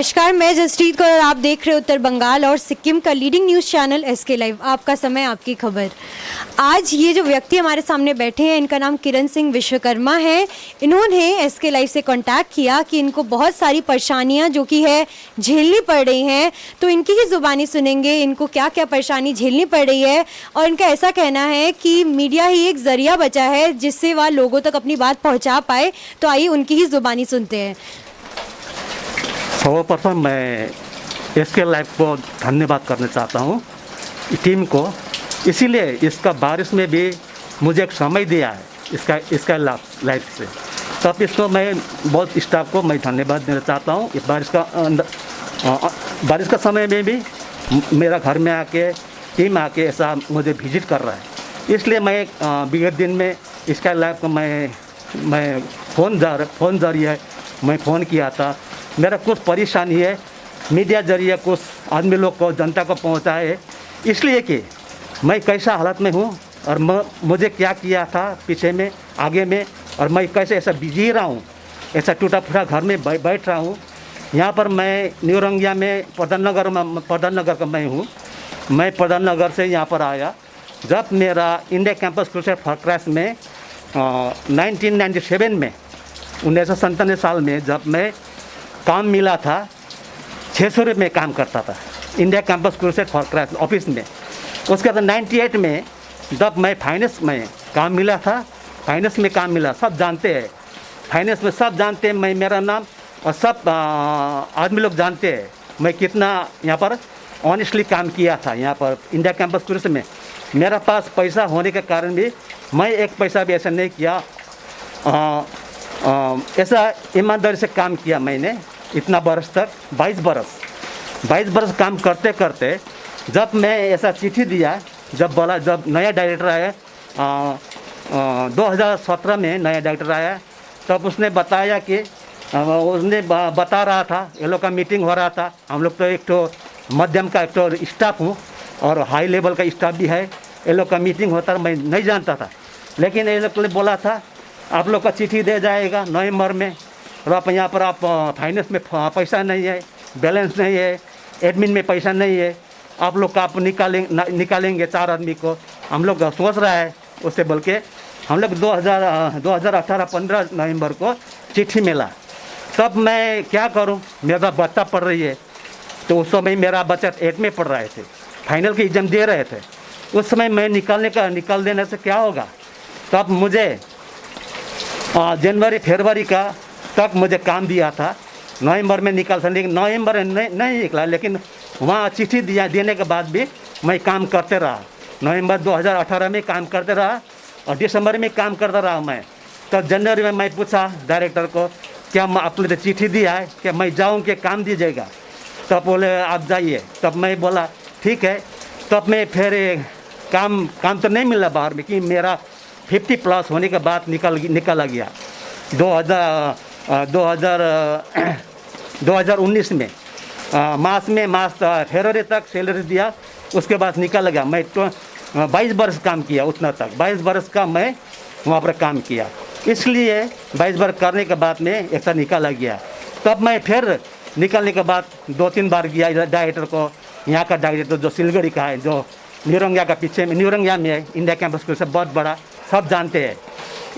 नमस्कार, मैं जसप्रीत कौर और आप देख रहे हो उत्तर बंगाल और सिक्किम का leading news channel SK live. आपका समय आपकी खबर। आज ये जो व्यक्ति हमारे सामने बैठे हैं, इनका नाम किरण सिंह विश्वकर्मा है। इन्होंने एसके लाइव से कांटेक्ट किया कि इनको बहुत सारी परेशानियां जो कि है झेलनी पड़ रही हैं, तो इनकी ही ज़ुबानी सुनेंगे इनको क्या क्या परेशानी झेलनी पड़ रही है। और इनका ऐसा कहना है कि मीडिया ही एक ज़रिया बचा है जिससे वह लोगों तक अपनी बात पहुँचा पाए। तो आइए उनकी ही ज़ुबानी सुनते हैं। सर्वप्रथम मैं एसके लाइव को धन्यवाद करना चाहता हूँ टीम को, इसीलिए इसका बारिश में भी मुझे एक समय दिया है इसका लाइव से, तब इसको मैं बहुत स्टाफ को मैं धन्यवाद देना चाहता हूँ। इस बारिश का समय में भी मेरा घर में आके टीम आके ऐसा मुझे विजिट कर रहा है, इसलिए मैं विगत दिन में इसका लाइव को मैं फ़ोन जरिए मैं फ़ोन किया था। मेरा कुछ परेशानी है मीडिया जरिए कुछ आदमी लोग को जनता को पहुंचाए, इसलिए कि मैं कैसा हालत में हूं और मुझे क्या किया था पीछे में आगे में, और मैं कैसे ऐसा बिजी रहा हूं, ऐसा टूटा फूटा घर में बैठ रहा हूं। यहाँ पर मैं न्यू रंगिया में प्रधान नगर का मैं हूँ। मैं प्रधान नगर से यहाँ पर आया जब मेरा India campus crusade for Christ में 1997 में 1997 साल में जब मैं काम मिला था, 600 रुपये में काम करता था India campus crusade for Christ office में। उसके बाद 98 में जब मैं फाइनेंस में काम मिला था, फाइनेंस में काम मिला, सब जानते हैं फाइनेंस में, सब जानते हैं मैं मेरा नाम, और सब आदमी लोग जानते हैं मैं कितना यहाँ पर ऑनेस्टली काम किया था। यहाँ पर इंडिया कैंपस क्रूसेड में मेरा पास पैसा होने के कारण भी मैं एक पैसा भी ऐसा नहीं किया, ऐसा ईमानदारी से काम किया मैंने इतना बरस तक, 22 बरस काम करते करते जब मैं ऐसा चिट्ठी दिया, जब नया डायरेक्टर आया 2017 में नया डायरेक्टर आया, तब उसने बताया कि उसने बता रहा था ये लोग का मीटिंग हो रहा था। हम लोग तो एक तो मध्यम का एक तो स्टाफ हूँ और हाई लेवल का स्टाफ भी है, ये लोग का मीटिंग होता मैं नहीं जानता था, लेकिन ये लोग ने बोला था आप लोग का चिट्ठी दे जाएगा नवंबर में, और आप यहाँ पर आप फाइनेंस में पैसा नहीं है, बैलेंस नहीं है, एडमिन में पैसा नहीं है, आप लोग का आप निकालेंगे 4 आदमी को। हम लोग सोच रहा है उससे बोल के हम लोग 2018-15 नवंबर को चिट्ठी मिला। तब मैं क्या करूं, मेरा बच्चा पढ़ रही है, तो उस समय मेरा बच्चा 8 में पढ़ रहे थे, फाइनल की एग्ज़ाम दे रहे थे। उस समय मैं निकाल देने से क्या होगा, तब मुझे जनवरी फरवरी का तक मुझे काम दिया था, नवंबर में निकाल था, लेकिन नवंबर में नहीं निकला, लेकिन वहाँ चिट्ठी देने के बाद भी मैं काम करते रहा। नवंबर 2018 में काम करते रहा और दिसंबर में काम करता रहा मैं। तो जनवरी में मैं पूछा डायरेक्टर को क्या आपने तो चिट्ठी दिया है कि मैं जाऊँ कि काम दीजिएगा, तब बोले आप जाइए। तब मैं बोला ठीक है। तब मैं फिर काम तो नहीं मिला बाहर में, कि मेरा 50 प्लस होने के बाद निकाला गया 2019 में मार्च फरवरी तक सैलरी दिया, उसके बाद निकाल गया। मैं तो 22 बरस काम किया, उतना तक 22 बरस का मैं वहाँ पर काम किया, इसलिए 22 बरस करने के बाद में एक साथ निकाला गया। तब मैं फिर निकलने के बाद 2-3 बार गया डायरेक्टर को, यहाँ का डायरेक्टर जो सिलगढ़ी का है, जो न्यूरंगिया का पीछे में न्यूरंगिया में है इंडिया कैंपस को, सब बहुत बड़ा, सब जानते हैं,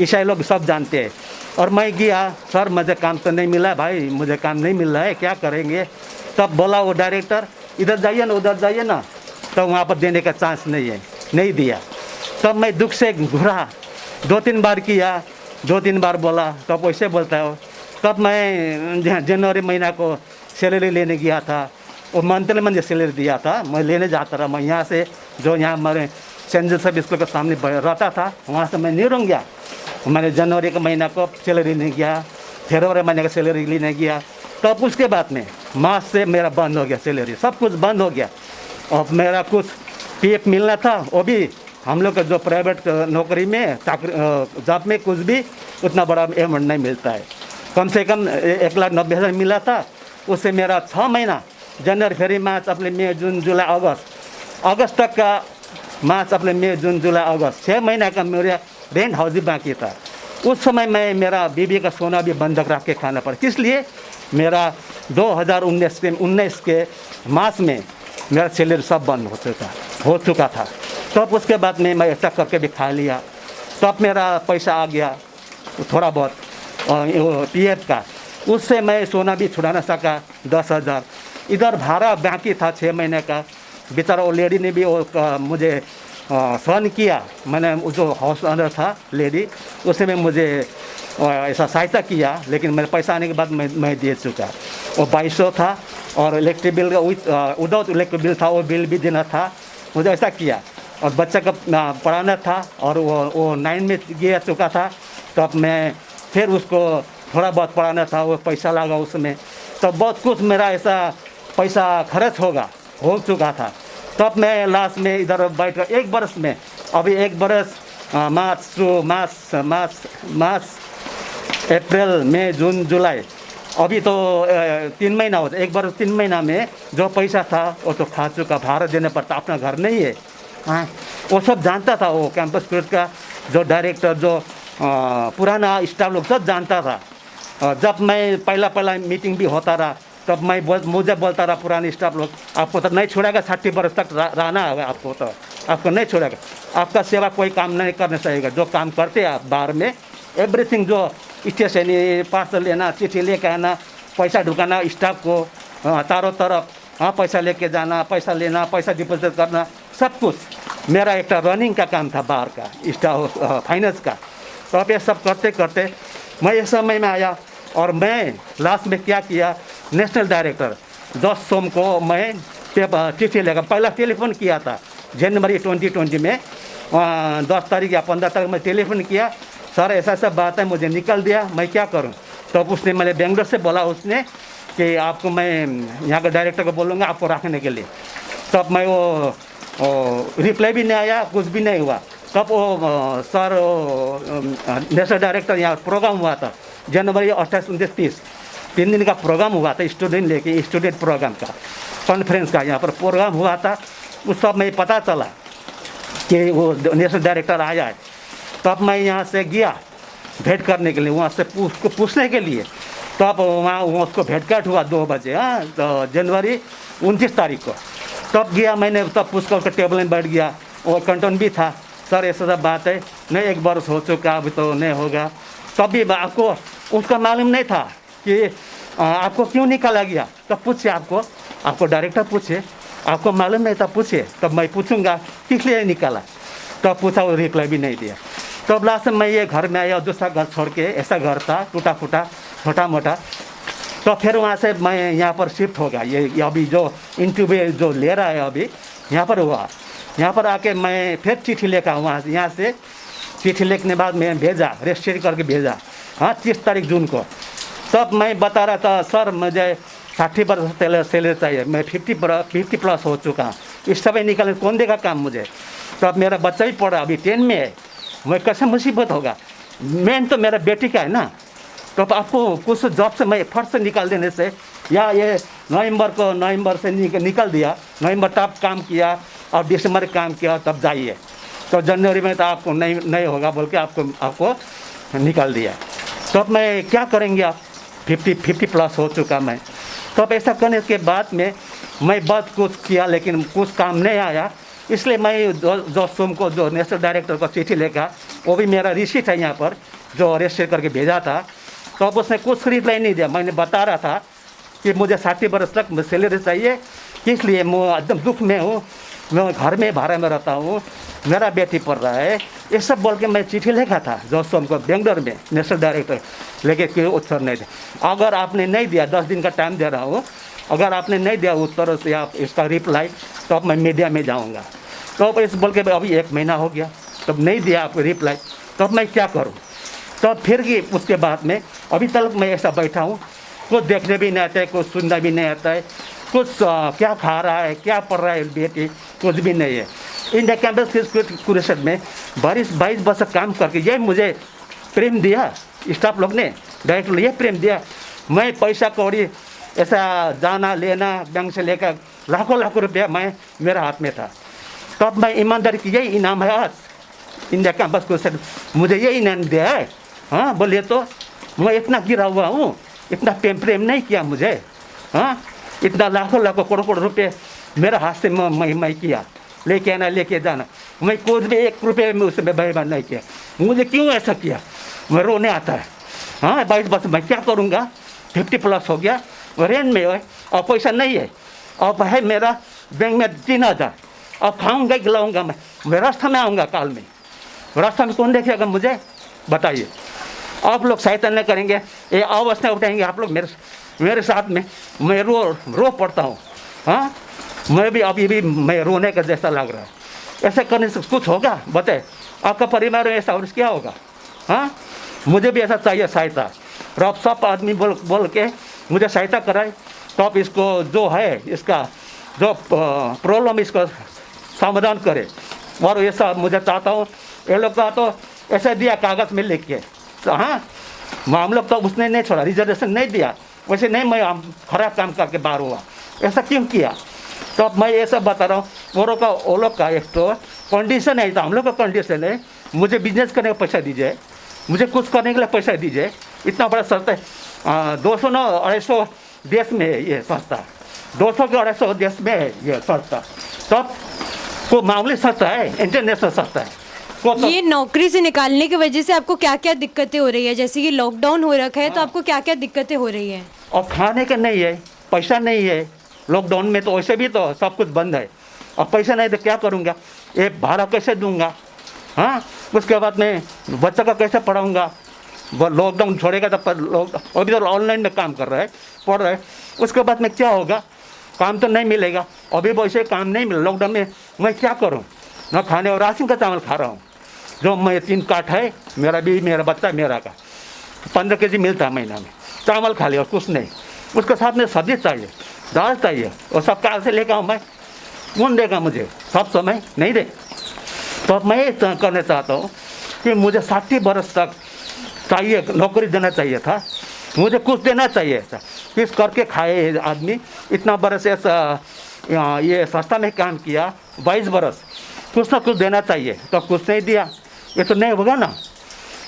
ईसाई लोग सब जानते हैं। और मैं गया, सर मुझे काम तो नहीं मिला भाई, मुझे काम नहीं मिल रहा है, क्या करेंगे। तब बोला वो डायरेक्टर इधर जाइए ना उधर जाइए ना, तो वहाँ पर देने का चांस नहीं है, नहीं दिया। तब मैं दुख से घुरा, 2-3 बार किया, 2-3 बार बोला, तब वैसे बोलता है। तब मैं जनवरी महीना को सैलरी लेने गया था, और मंथली मुझे सैलरी दिया था, मैं लेने जाता रहा। मैं यहाँ से जो यहाँ हमारे सेंट जोसेफ स्कूल के सामने रहता था, वहाँ से मैं न्यू रंगिया, मैंने जनवरी के महीना को सैलरी नहीं गया, फरवरी महीने का सैलरी लेने गया। तब उसके बाद में मार्च से मेरा बंद हो गया, सैलरी सब कुछ बंद हो गया। और मेरा कुछ पीएफ मिलना था, वो भी हम लोग का जो प्राइवेट नौकरी में जॉब में कुछ भी उतना बड़ा अमाउंट नहीं मिलता है, कम से कम 1,90,000 मिला था। उससे मेरा 6 महीना जनवरी फरवरी मार्च अपने मई जून जुलाई अगस्त तक का, मार्च अपने मई जून जुलाई अगस्त 6 महीना का मेरा रेंट हाउस बाकी था। उस समय मैं मेरा बीबी का सोना भी बंधक रख के खाना पड़ा, किस लिए मेरा 2019 के मार्च में मेरा सैलरी सब बंद हो चुका था। तब उसके बाद में मैं ऐसा करके भी खा लिया। तब मेरा पैसा आ गया थोड़ा बहुत PF का, उससे मैं सोना भी छुड़ा ना सका 10,000। इधर भाड़ा बाकी था 6 महीने का। बेचारा वो लेडी ने भी मुझे सहन किया। मैंने जो हाउस ओनर था लेडी, उसने मुझे ऐसा सहायता किया, लेकिन मेरे पैसा आने के बाद मैं दे चुका। वो 2200 था और इलेक्ट्रिक बिल का विदाउट इलेक्ट्रिक बिल था, वो बिल भी देना था। मुझे ऐसा किया और बच्चा का पढ़ाना था और वो 9 में गया चुका था। तब मैं फिर उसको थोड़ा बहुत पढ़ाना था, वो पैसा लगा उसमें। तो बहुत कुछ मेरा ऐसा पैसा खर्च हो चुका था। तब मैं लास्ट में इधर बैठ कर 1 बरस में, अभी 1 बरस मार्च अप्रैल मई जून जुलाई, अभी तो 3 महीना होता। 1 बरस 3 महीना में जो पैसा था वो तो खा चुका। भाड़ा देना पड़ता, अपना घर नहीं है। हाँ, वो सब जानता था। वो कैंपस स्कूल का जो डायरेक्टर, जो पुराना स्टाफ लोग सब जानता था। जब मैं पहला मीटिंग भी होता रहा, तब मुझे बोलता रहा पुराने स्टाफ लोग, आपको तो नहीं छोड़ेगा, 60 बरस तक रहना है आपको, तो आपको नहीं छोड़ेगा। आपका सेवा कोई काम नहीं करना चाहिए। जो काम करते हैं आप बाहर में, एवरीथिंग, जो स्टेशनरी, पार्सल लेना, चिट्ठी लेके आना, पैसा ढुकाना स्टाफ को, चारों तरफ पैसा लेके जाना, पैसा लेना, पैसा डिपॉजिट करना, सब कुछ मेरा एक रनिंग का काम था बाहर का, स्टाफ फाइनेंस का। तो अब ये सब करते करते मैं इस समय में आया और मैं लास्ट में क्या किया, नेशनल डायरेक्टर 10 सोम को मैं चिट्ठी लेकर, पहला टेलीफोन किया था जनवरी 2020 में, 10 तारीख या 15 तारीख में टेलीफोन किया, सर ऐसा ऐसा बात है, मुझे निकल दिया, मैं क्या करूं। तो उसने, मैंने बेंगलोर से बोला उसने कि आपको मैं यहाँ के डायरेक्टर को बोलूँगा आपको रखने के लिए। तब मैं वो रिप्लाई भी नहीं आया, कुछ भी नहीं हुआ। तब वो सर नेशनल डायरेक्टर यहाँ प्रोग्राम हुआ था जनवरी 28, 29, 30, 3 दिन का प्रोग्राम हुआ था, स्टूडेंट प्रोग्राम का, कॉन्फ्रेंस का यहाँ पर प्रोग्राम हुआ था। उस सब में पता चला कि वो नेशनल डायरेक्टर आया है। तब मैं यहाँ से गया भेंट करने के लिए, वहाँ से पूछने के लिए। तब वहाँ उसको भेंटघाट हुआ 2 बजे, हाँ, तो जनवरी 29 तारीख को। तब गया मैंने, तब पूछ कर उसका टेबल में बैठ गया। वो कंटोन भी था, सर ऐसा सब बात है, नहीं 1 बरस हो चुका, अभी तो नहीं होगा। तब भी आपको उसका मालूम नहीं था कि आपको क्यों निकाला गया। तब पूछे, आपको डायरेक्टर पूछे, आपको मालूम नहीं था, पूछे। तब मैं पूछूंगा किस लिए निकाला। तब पूछा, वो रिप्लाई भी नहीं दिया। तब लास्ट में मैं ये घर में आया, दूसरा घर छोड़ के, ऐसा घर था टूटा फूटा छोटा मोटा। तो फिर वहाँ से मैं यहाँ पर शिफ्ट हो गया। ये अभी जो इंटरव्यू जो ले रहा है अभी यहाँ पर हुआ। यहाँ पर आके मैं फिर चिट्ठी लेकर वहाँ से, यहाँ से चिट्ठी लिखने बाद मैं भेजा, रजिस्ट्री करके भेजा, हाँ, 30 तारीख जून को। तब मैं बता रहा था, सर मुझे 60 बरस सैलरी चाहिए, मैं 50 प्लस हो चुका, इस समय निकालने कौन देगा काम मुझे। तब मेरा बच्चा भी पढ़ा, अभी 10 में है, मैं कैसे मुसीबत होगा। मेन तो मेरा बेटी का है ना। तो आपको कुछ जॉब से मैं फट से निकाल देने से, या ये नवंबर से निकल दिया, नवंबर तक काम किया और दिसंबर काम किया, तब जाइए। तो जनवरी में तो आपको नहीं होगा बोल के आपको निकाल दिया। तो अब मैं क्या करेंगे आप, 50 प्लस हो चुका मैं। तो अब ऐसा करने के बाद में मैं बहुत कुछ किया, लेकिन कुछ काम नहीं आया। इसलिए मैं जो सोम को, जो नेशनल डायरेक्टर को चिट्ठी लेकर, वो भी मेरा रिसीट है यहाँ पर, जो रजिस्टर करके भेजा था। तो अब उसने कुछ रिप्लाई नहीं दिया। मैंने बता रहा था कि मुझे 60 बरस तक सैलरी चाहिए, इसलिए मैं एकदम दुख में हूँ, मैं घर में भाड़ा में रहता हूँ, मेरा बेटी पढ़ रहा है, ये सब बोल के मैं चिट्ठी लिखा था जो सोम को बेंगलोर में नेशनल डायरेक्टर, लेके कोई उत्तर नहीं दिया। अगर आपने नहीं दिया, 10 दिन का टाइम दे रहा हूँ, अगर आपने नहीं दिया उत्तर से आप इसका रिप्लाई, तो अब मैं मीडिया में जाऊँगा। तो अब इस बोल के अभी 1 महीना हो गया, तब नहीं दिया आपको रिप्लाई, तो अब मैं क्या करूँ। तो फिर भी उसके बाद में अभी तक मैं ऐसा बैठा हूँ, कुछ देखने भी नहीं आता है, कुछ सुनना भी नहीं आता है, कुछ क्या खा रहा है, क्या पढ़ रहा है बेटी, कुछ भी नहीं है। इंडिया कैंपस कुरेशन में 22 वर्ष काम करके ये मुझे प्रेम दिया, स्टाफ लोग ने, डायरेक्टर ने ये प्रेम दिया। मैं पैसा कौड़ी ऐसा जाना लेना बैंक से लेकर लाखों रुपया मेरा हाथ में था। तब मैं ईमानदारी की यही इनाम है आज इंडिया कैंपस कुरेशन मुझे यही इनाम दिया है। हाँ बोलिए तो मैं इतना गिरा हुआ हूँ, इतना प्रेम नहीं किया मुझे। हाँ, इतना लाखों लाखों करोड़ रुपए मेरे हाथ से मैं किया, लेके आना लेके जाना, मैं कुछ भी 1 रुपये में उसमें बेईमान नहीं किया। मुझे क्यों ऐसा किया, मैं रोने आता है। हाँ, 22 वर्ष मैं क्या करूँगा, 50+ हो गया, रेंट में है और पैसा नहीं है, और है मेरा बैंक में 3000, अब खाऊंगा खिलाऊंगा मैं रास्ता में आऊँगा काल में, रास्ता में कौन देखेगा मुझे, बताइए। आप लोग सहायता नहीं करेंगे, ये आवाज़ नहीं उठाएंगे आप लोग मेरे साथ में, मैं रो पड़ता हूँ। हाँ, मैं भी अभी भी मैं रोने का जैसा लग रहा है। ऐसा करने से कुछ होगा, बताए आपका परिवार में ऐसा और क्या होगा। हाँ, मुझे भी ऐसा चाहिए सहायता, और आप सब आदमी बोल के मुझे सहायता कराए, तो आप इसको जो है इसका जो प्रॉब्लम इसको समाधान करे। और ये सब मुझे चाहता हूँ, ये लोग का तो ऐसा दिया कागज़ में लिख के, तो हाँ, हम लोग तो उसने नहीं छोड़ा, रिजर्वेशन नहीं दिया, वैसे नहीं मैं खराब काम करके बाहर हुआ, ऐसा क्यों किया। तो अब मैं ये सब बता रहा हूँ, वो लोग का एक तो कंडीशन है, तो हम लोग का कंडीशन है, मुझे बिजनेस करने का पैसा दीजिए, मुझे कुछ करने के लिए पैसा दीजिए। इतना बड़ा संस्था है, 200 न 250 देश में है ये संस्था, 200 के 250 देश में है ये संस्था, तब को मामूली संस्था है, इंटरनेशनल संस्था है। तो ये नौकरी से निकालने की वजह से आपको क्या क्या दिक्कतें हो रही है, जैसे कि लॉकडाउन हो रखा है, तो आपको क्या क्या दिक्कतें हो रही हैं। और खाने का नहीं है, पैसा नहीं है, लॉकडाउन में तो वैसे भी तो सब कुछ बंद है, और पैसा नहीं तो क्या करूँगा, ये भाड़ा कैसे दूंगा। हाँ, उसके बाद में बच्चा का कैसे पढ़ाऊँगा, वो लॉकडाउन छोड़ेगा तब पर अभी तो ऑनलाइन में काम कर रहा है, पढ़ रहा है, उसके बाद में क्या होगा, काम तो नहीं मिलेगा, अभी वैसे काम नहीं मिला लॉकडाउन में, मैं क्या करूँ, ना खाने और राशन का चावल खा रहा हूँ, जो मैं 3 कार्ड है, मेरा भी मेरा बच्चा मेरा का 15 kg मिलता है महीना में, चावल खा लिया और कुछ नहीं, उसके साथ में सब्जी चाहिए, दाल चाहिए, और सब कहाँ से लेकर आऊँ मैं, कौन देगा मुझे, सब समय नहीं दे। तो अब मैं ये करना चाहता हूँ कि मुझे 60 वर्ष तक चाहिए, नौकरी देना चाहिए था, मुझे कुछ देना चाहिए था, किस करके खाए आदमी, इतना बरस ये संस्था में काम किया 22 वर्ष, कुछ ना कुछ देना चाहिए, तो कुछ नहीं दिया, ये तो नहीं होगा ना,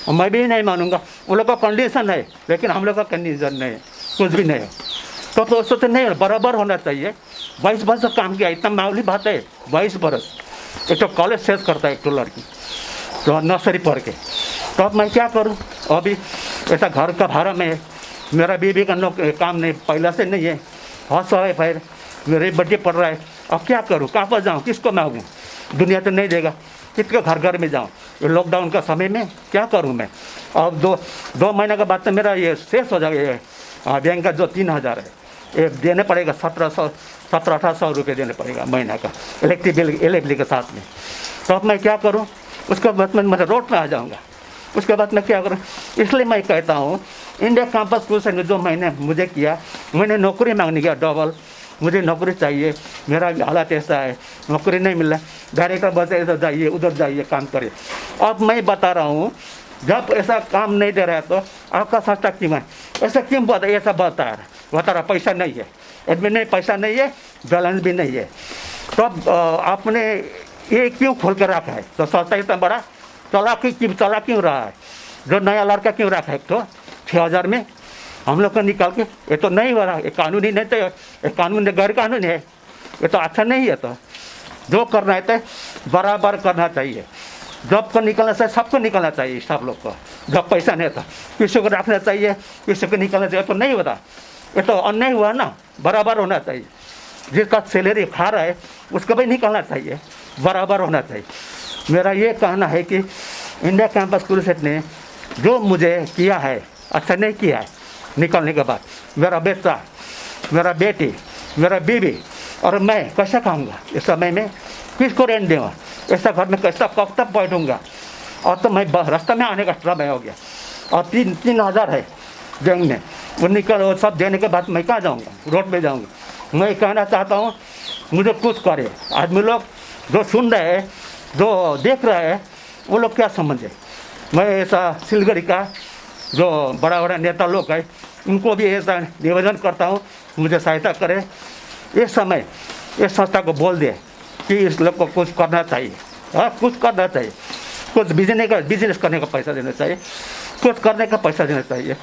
और मैं भी नहीं मानूंगा। उन लोग का कंडीशन है, लेकिन हम लोग का कंडीशन नहीं है, कुछ भी नहीं है, तो नहीं, बराबर होना चाहिए। 22 वर्ष काम किया, इतना मामूली बात है, 22 वर्ष। एक तो कॉलेज शेष करता है एक तो लड़की, तो नर्सरी पढ़ के, तो अब मैं क्या करूं, अभी ऐसा घर का भाड़ा में, मेरा बीवी का काम नहीं पहले से नहीं है, हौस है फिर मेरे बच्चे पढ़ रहा है, अब क्या करूं, कहाँ पर जाऊँ, किसको मांगूँ, दुनिया तो नहीं देगा, किसके घर में जाऊँ, लॉकडाउन का समय में क्या करूँ मैं। अब 2 महीने के बाद तो मेरा ये शेष हो जाएगा, बैंक का जो 3000 है ये देने पड़ेगा, 1700-1800 रुपये देने पड़ेगा महीना का, इलेक्ट्रिक के साथ में। तो अब मैं क्या करूं, उसके बाद मैं रोड में आ जाऊंगा, उसके बाद मैं क्या करूं। इसलिए मैं कहता हूं, इंडिया कैंपस स्कूल से जो मैंने मुझे किया, मैंने नौकरी मांगने गया डबल, मुझे नौकरी चाहिए, मेरा हालात ऐसा है, नौकरी नहीं मिल रहा, डायरेक्टर बोलते इधर जाइए उधर जाइए काम करिए। अब मैं बता रहा हूँ, जब ऐसा काम नहीं दे रहा है तो आपका संस्था क्यों है, ऐसा क्यों ऐसा बता रहा पैसा नहीं है, एडमिन में पैसा नहीं है, बैलेंस भी नहीं है, तो आपने ये क्यों खोल कर रखा है। तो संस्था इतना बड़ा चला क्यों रहा है, जो नया लड़का क्यों रखा है, तो 6000 में हम लोग को निकाल के, ये तो नहीं हो रहा, ये कानूनी नहीं, तो ये कानून गैर कानूनी है, ये तो अच्छा नहीं है। तो जो करना है तो बराबर करना चाहिए, जब को निकलना चाहिए, सबको निकलना चाहिए, सब लोग को। जब पैसा नहीं था किसी को रखना चाहिए, किसी को निकलना चाहिए, तो नहीं होता, ये तो अन्याय हुआ ना, बराबर होना चाहिए। जिसका सैलरी खा रहा है उसको भी निकलना चाहिए, बराबर होना चाहिए। मेरा ये कहना है कि इंडिया कैंपस स्कूल सेट ने जो मुझे किया है अच्छा नहीं किया है। निकलने के बाद मेरा बेटा, मेरा बेटी, मेरा बीवी और मैं कैसे खाऊंगा इस समय में, किसको रेंट दूँगा, ऐसा घर में कैसा कब तक बैठूँगा। और तो मैं रास्ते में आने का समय हो गया, और 3000 है बैंक में, वो निकल वो सब देने के बाद मैं कहाँ जाऊँगा, रोड में जाऊँगा। मैं कहना चाहता हूँ मुझे कुछ करे। आदमी लोग जो सुन रहे हैं, जो देख रहे हैं, वो लोग क्या समझे। मैं ऐसा सिलगड़ी का जो बड़ा बड़ा नेता लोग हैं उनको भी ऐसा निवेदन करता हूँ, मुझे सहायता करें। इस समय इस संस्था को बोल दे कि इस लोग को कुछ करना चाहिए, हाँ कुछ करना चाहिए, कुछ बिजनेस करने का पैसा देना चाहिए, कुछ करने का पैसा देना चाहिए,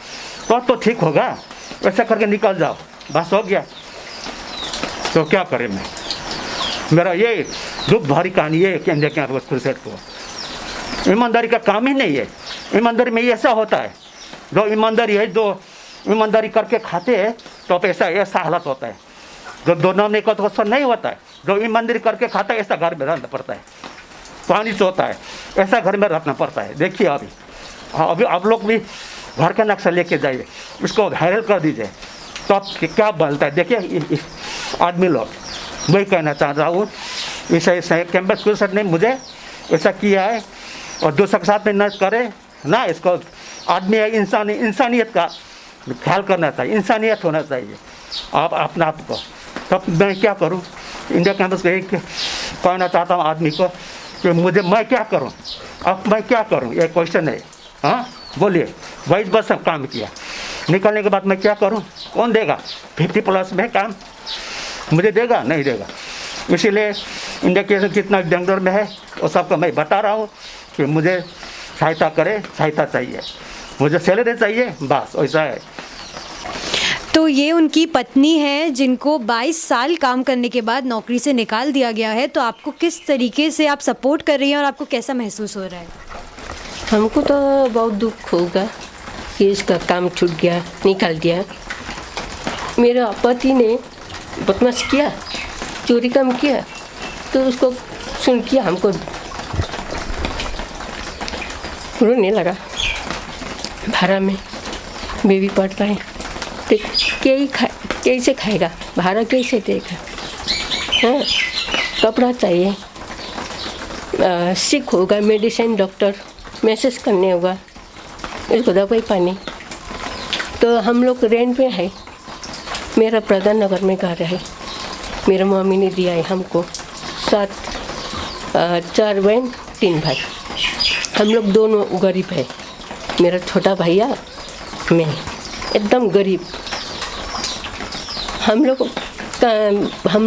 तो ठीक होगा। ऐसा करके निकल जाओ, बस हो गया। तो क्या करें मैं, मेरा ये दुख भरी कहानी ये कि इंडिया कैंपस क्रूसेड को ईमानदारी का काम ही नहीं है। ईमानदारी में ऐसा होता है, जो ईमानदारी है, जो ईमानदारी करके खाते हैं तो ऐसा ऐसा हालत होता है। जो दोनों में को तो ऐसा नहीं होता है, जो ईमानदारी करके खाता है ऐसा घर में रहना पड़ता है, पानी चोता है ऐसा घर में रखना पड़ता है। देखिए अभी अभी आप लोग भी घर का नक्शा लेके जाइए, उसको वायरल कर दीजिए, तो आप क्या बोलता है। देखिए आदमी लोग, वही कहना चाह रहा हूँ, ऐसा कैंपस क्रूसेड ने मुझे ऐसा किया है और दूसरे के साथ में न करे ना। इसको आदमी है, इंसानियत का ख्याल करना चाहिए, इंसानियत होना चाहिए आप अपने आप को। तब मैं क्या करूं, इंडिया कैंपस को एक कहना चाहता हूं आदमी को कि मुझे मैं क्या करूं, अब मैं क्या करूं, ये क्वेश्चन है। हाँ बोलिए, 22 वर्ष काम किया, निकलने के बाद मैं क्या करूं, कौन देगा 50+ में काम, मुझे देगा नहीं देगा। इसीलिए इंडिया के कितना बेंगलोर में है वो सबको मैं बता रहा हूँ कि मुझे सहायता करे, सहायता चाहिए, मुझे सैलरी चाहिए, बस वैसा है। तो ये उनकी पत्नी है जिनको 22 साल काम करने के बाद नौकरी से निकाल दिया गया है। तो आपको किस तरीके से आप सपोर्ट कर रही हैं और आपको कैसा महसूस हो रहा है? हमको तो बहुत दुख होगा कि इसका काम छूट गया, निकाल दिया। मेरे पति ने बदमाश किया, चोरी काम किया, तो उसको सुन के हमको रोने लगा। भाड़ा में बेबी पड़ता है तो कैसे खाएगा, भाड़ा कैसे देगा। हाँ, कपड़ा चाहिए, सिक होगा, मेडिसिन डॉक्टर मैसेज करने होगा, इसको दवाई पानी। तो हम लोग रेंट पे है। मेरा प्रधान नगर में घर है, मेरा मम्मी ने दिया है हमको 4 बहन 3 भाई। हम लोग दोनों गरीब है, मेरा छोटा भैया मैं एकदम गरीब। हम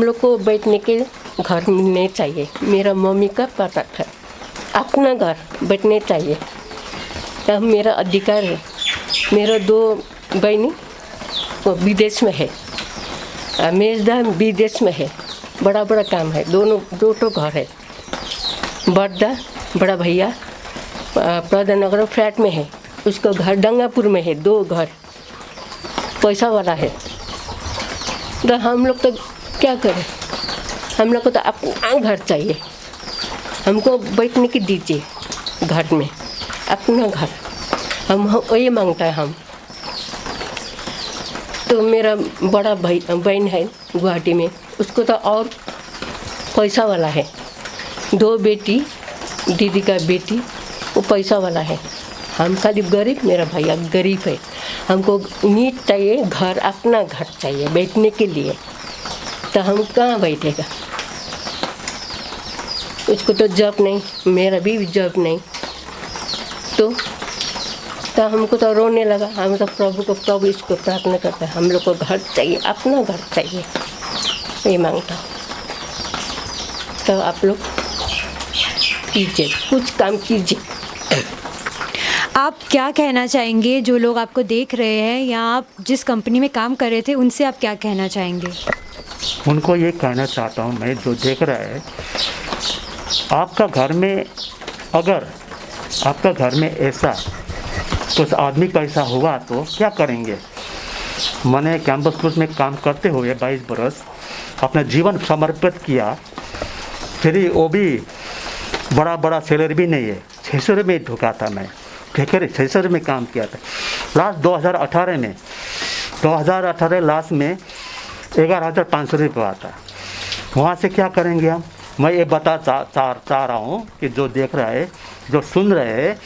लोग को बैठने के घर मिलने चाहिए। मेरा मम्मी का पता था, अपना घर बैठने चाहिए, तब मेरा अधिकार है। मेरा 2 बहनी वो विदेश में है, मेजदा विदेश में है, बड़ा बड़ा काम है, दो घर है। बड़ा भैया प्रधान नगर फ्लैट में है, उसका घर डंगापुर में है, 2 घर, पैसा वाला है। तो हम लोग तो क्या करें, हम लोग को तो अपना घर चाहिए, हमको बैठने की दीजिए घर में, अपना घर, हम वही मांगता है हम। तो मेरा बड़ा बहन है गुवाहाटी में, उसको तो और पैसा वाला है, 2 बेटी, दीदी का बेटी, वो पैसा वाला है। हम खाली गरीब, मेरा भैया गरीब है। हमको नीट चाहिए घर, अपना घर चाहिए बैठने के लिए, तो हम कहाँ बैठेगा। उसको तो जॉब नहीं, मेरा भी जॉब नहीं, तो हमको तो रोने लगा। हम तो प्रभु इसको प्रार्थना करते हैं, हम लोग को घर चाहिए, अपना घर चाहिए, ये मांगता। तो आप लोग कीजिए, कुछ काम कीजिए। आप क्या कहना चाहेंगे, जो लोग आपको देख रहे हैं या आप जिस कंपनी में काम कर रहे थे, उनसे आप क्या कहना चाहेंगे? उनको ये कहना चाहता हूँ मैं, जो देख रहा है, आपका घर में अगर आपका घर में ऐसा कुछ आदमी का ऐसा हुआ तो क्या करेंगे। मैंने कैंपस क्रूज में काम करते हुए 22 बरस अपना जीवन समर्पित किया, फिर वो भी बड़ा सैलरी भी नहीं है, 600 में ढुका था मैं, ठीक है, 600 में काम किया था। लास्ट 2018 लास्ट में 11,500 रुपये आता। वहाँ से क्या करेंगे हम, मैं ये बता चाह रहा हूँ कि जो देख रहा है, जो सुन रहे हैं,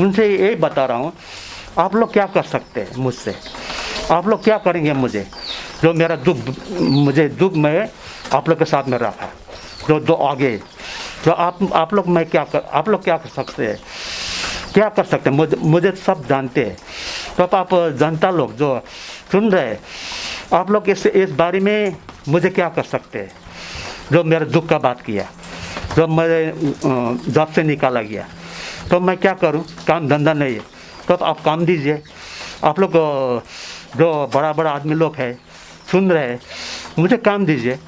उनसे ये बता रहा हूँ, आप लोग क्या कर सकते हैं मुझसे, आप लोग क्या करेंगे मुझे, जो मेरा दुख में आप लोग के साथ में रखा, जो आगे जो आप लोग आप लोग क्या कर सकते हैं, क्या कर सकते हैं, मुझे सब जानते हैं। तो आप जनता लोग जो सुन रहे हैं, आप लोग इस बारे में मुझे क्या कर सकते हैं, जो मेरे दुख का बात किया, जो मेरे जॉब से निकाला गया, तो मैं क्या करूं, काम धंधा नहीं है, तो आप काम दीजिए। आप लोग जो बड़ा आदमी लोग है, सुन रहे हैं, मुझे काम दीजिए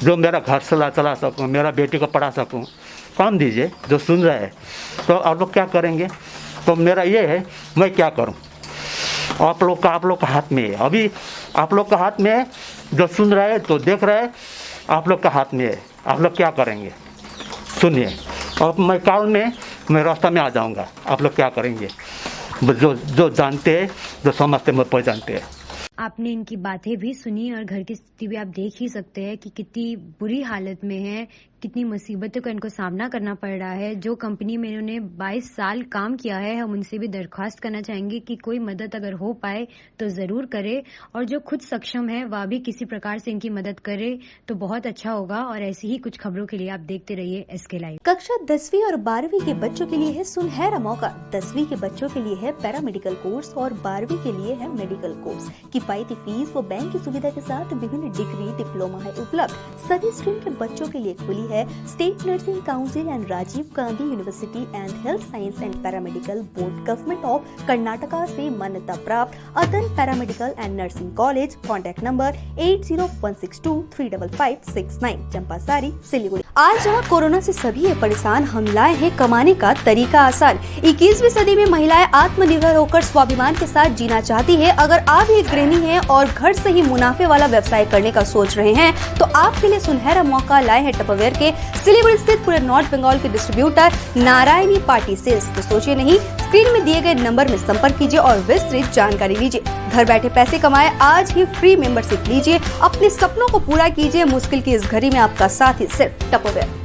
जो मेरा घर चला सकूँ, मेरा बेटी को पढ़ा सकूँ, काम दीजिए जो सुन रहे हैं। तो आप लोग क्या करेंगे? तो मेरा ये है, मैं क्या करूँ? आप लोग का हाथ में है। अभी आप लोग का हाथ में है, जो सुन रहे हैं तो देख रहे हैं, आप लोग का हाथ में है। आप लोग क्या करेंगे सुनिए। और मैं काल में मैं रास्ता में आ जाऊंगा, आप लोग क्या करेंगे? जो जानते हैं, जो समझते हैं, मुझे जानते हैं। आपने इनकी बातें भी सुनी और घर की स्थिति भी आप देख ही सकते हैं कि कितनी बुरी हालत में है, कितनी मुसीबतों का इनको सामना करना पड़ रहा है। जो कंपनी में इन्होंने 22 साल काम किया है, हम उनसे भी दरख्वास्त करना चाहेंगे कि कोई मदद अगर हो पाए तो ज़रूर करे, और जो खुद सक्षम है वह भी किसी प्रकार से इनकी मदद करे तो बहुत अच्छा होगा। और ऐसी ही कुछ खबरों के लिए आप देखते रहिए SK लाइव। कक्षा 10वीं और 12वीं के बच्चों के लिए है सुनहरा मौका। 10वीं के बच्चों के लिए है पैरामेडिकल कोर्स और 12वीं के लिए है मेडिकल कोर्स। किफायती फीस व बैंक की सुविधा के साथ विभिन्न डिग्री डिप्लोमा है उपलब्ध। सभी स्ट्रीम के बच्चों के लिए खुली है state nursing council and Rajiv Gandhi university and health science and paramedical board government of Karnataka से मान्यता प्राप्त Atan paramedical and nursing college. Contact number 8016235569, Champasari, Siliguri. आज जहाँ कोरोना से सभी है परेशान, हम लाए हैं कमाने का तरीका आसान। 21वीं सदी में महिलाएं आत्मनिर्भर होकर स्वाभिमान के साथ जीना चाहती है। अगर आप एक गृहिणी हैं और घर से ही मुनाफे वाला व्यवसाय करने का सोच रहे हैं तो आपके लिए सुनहरा मौका लाए हैं टपरवेयर के सिलीगुड़ी स्थित पूरे नॉर्थ बंगाल के डिस्ट्रीब्यूटर नारायणी पार्टी सेल्स। तो सोचिए नहीं, स्क्रीन में दिए गए नंबर में संपर्क कीजिए और विस्तृत जानकारी लीजिए। घर बैठे पैसे कमाए, आज ही फ्री मेंबरशिप लीजिए, अपने सपनों को पूरा कीजिए। मुश्किल की इस घड़ी में आपका साथ ही सिर्फ टपरवेयर।